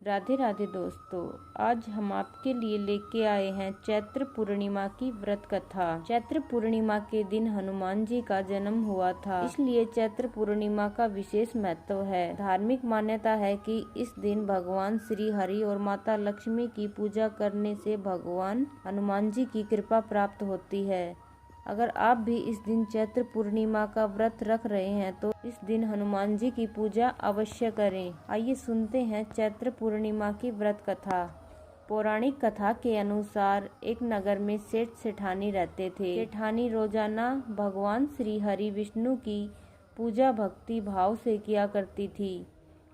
राधे राधे दोस्तों, आज हम आपके लिए लेके आए हैं चैत्र पूर्णिमा की व्रत कथा। चैत्र पूर्णिमा के दिन हनुमान जी का जन्म हुआ था, इसलिए चैत्र पूर्णिमा का विशेष महत्व है। धार्मिक मान्यता है कि इस दिन भगवान श्री हरि और माता लक्ष्मी की पूजा करने से भगवान हनुमान जी की कृपा प्राप्त होती है। अगर आप भी इस दिन चैत्र पूर्णिमा का व्रत रख रहे हैं तो इस दिन हनुमान जी की पूजा अवश्य करें। आइए सुनते हैं चैत्र पूर्णिमा की व्रत कथा। पौराणिक कथा के अनुसार एक नगर में सेठ सेठानी रहते थे। सेठानी रोजाना भगवान श्री हरि विष्णु की पूजा भक्ति भाव से किया करती थी,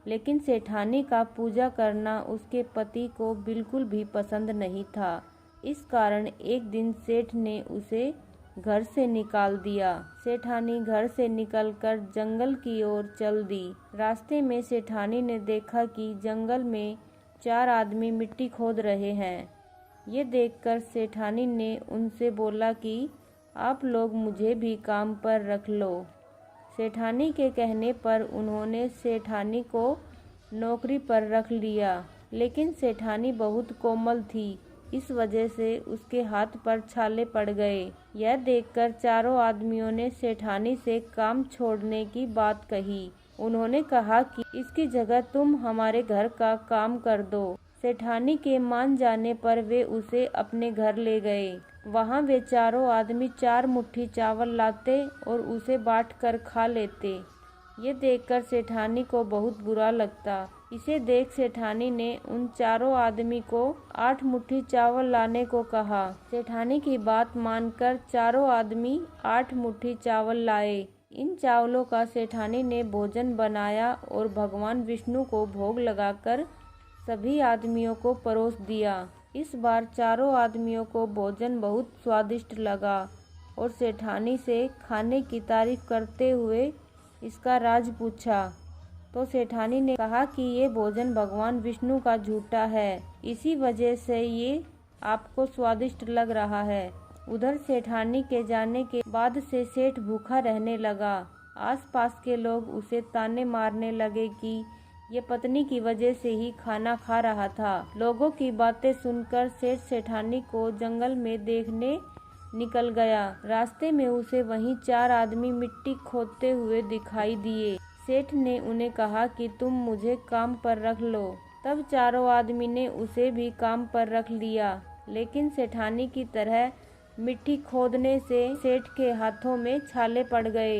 लेकिन सेठानी का पूजा करना उसके पति को बिल्कुल भी पसंद नहीं था। इस कारण एक दिन सेठ ने उसे घर से निकाल दिया। सेठानी घर से निकलकर जंगल की ओर चल दी। रास्ते में सेठानी ने देखा कि जंगल में 4 आदमी मिट्टी खोद रहे हैं। ये देखकर सेठानी ने उनसे बोला कि आप लोग मुझे भी काम पर रख लो। सेठानी के कहने पर उन्होंने सेठानी को नौकरी पर रख लिया, लेकिन सेठानी बहुत कोमल थी, इस वजह से उसके हाथ पर छाले पड़ गए। यह देखकर चारों आदमियों ने सेठानी से काम छोड़ने की बात कही। उन्होंने कहा कि इसकी जगह तुम हमारे घर का काम कर दो। सेठानी के मान जाने पर वे उसे अपने घर ले गए। वहां वे चारों आदमी 4 मुट्ठी चावल लाते और उसे बांटकर खा लेते। ये देखकर सेठानी को बहुत बुरा लगता। इसे देख सेठानी ने उन चारों आदमी को 8 मुट्ठी चावल लाने को कहा। सेठानी की बात मानकर चारों आदमी 8 मुट्ठी चावल लाए। इन चावलों का सेठानी ने भोजन बनाया और भगवान विष्णु को भोग लगाकर सभी आदमियों को परोस दिया। इस बार चारों आदमियों को भोजन बहुत स्वादिष्ट लगा और सेठानी से खाने की तारीफ करते हुए इसका राज पूछा, तो सेठानी ने कहा कि ये भोजन भगवान विष्णु का झूठा है, इसी वजह से ये आपको स्वादिष्ट लग रहा है। उधर सेठानी के जाने के बाद से सेठ भूखा रहने लगा। आसपास के लोग उसे ताने मारने लगे कि ये पत्नी की वजह से ही खाना खा रहा था। लोगों की बातें सुनकर सेठ सेठानी को जंगल में देखने निकल गया। रास्ते में उसे वहीं 4 आदमी मिट्टी खोदते हुए दिखाई दिए। सेठ ने उन्हें कहा कि तुम मुझे काम पर रख लो। तब चारों आदमी ने उसे भी काम पर रख लिया, लेकिन सेठानी की तरह मिट्टी खोदने से सेठ के हाथों में छाले पड़ गए।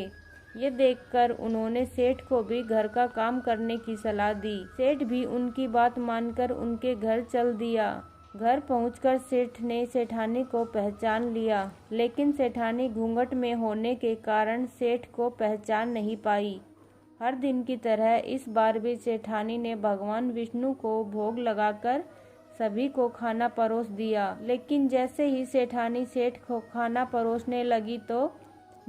ये देखकर उन्होंने सेठ को भी घर का काम करने की सलाह दी। सेठ भी उनकी बात मानकर उनके घर चल दिया। घर पहुंचकर सेठ ने सेठानी को पहचान लिया, लेकिन सेठानी घूंघट में होने के कारण सेठ को पहचान नहीं पाई। हर दिन की तरह इस बार भी सेठानी ने भगवान विष्णु को भोग लगाकर सभी को खाना परोस दिया, लेकिन जैसे ही सेठानी सेठ को खाना परोसने लगी तो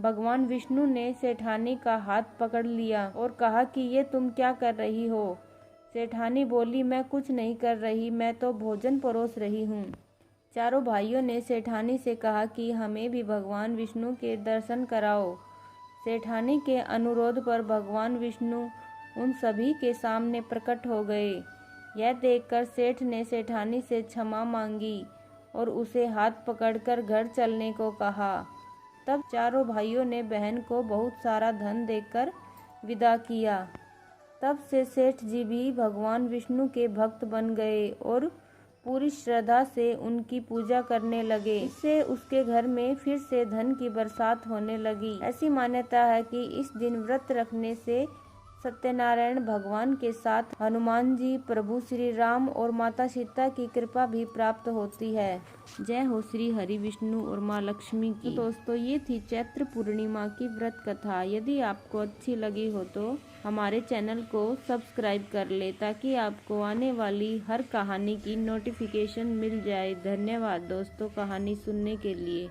भगवान विष्णु ने सेठानी का हाथ पकड़ लिया और कहा कि ये तुम क्या कर रही हो। सेठानी बोली, मैं कुछ नहीं कर रही, मैं तो भोजन परोस रही हूँ। चारों भाइयों ने सेठानी से कहा कि हमें भी भगवान विष्णु के दर्शन कराओ। सेठानी के अनुरोध पर भगवान विष्णु उन सभी के सामने प्रकट हो गए। यह देखकर सेठ ने सेठानी से क्षमा मांगी और उसे हाथ पकड़कर घर चलने को कहा। तब चारों भाइयों ने बहन को बहुत सारा धन देकर विदा किया। तब से सेठ जी भी भगवान विष्णु के भक्त बन गए और पूरी श्रद्धा से उनकी पूजा करने लगे। इससे उसके घर में फिर से धन की बरसात होने लगी। ऐसी मान्यता है कि इस दिन व्रत रखने से सत्यनारायण भगवान के साथ हनुमान जी, प्रभु श्री राम और माता सीता की कृपा भी प्राप्त होती है। जय हो श्री हरि विष्णु और माँ लक्ष्मी की। तो दोस्तों, ये थी चैत्र पूर्णिमा की व्रत कथा। यदि आपको अच्छी लगी हो तो हमारे चैनल को सब्सक्राइब कर ले, ताकि आपको आने वाली हर कहानी की नोटिफिकेशन मिल जाए। धन्यवाद दोस्तों कहानी सुनने के लिए।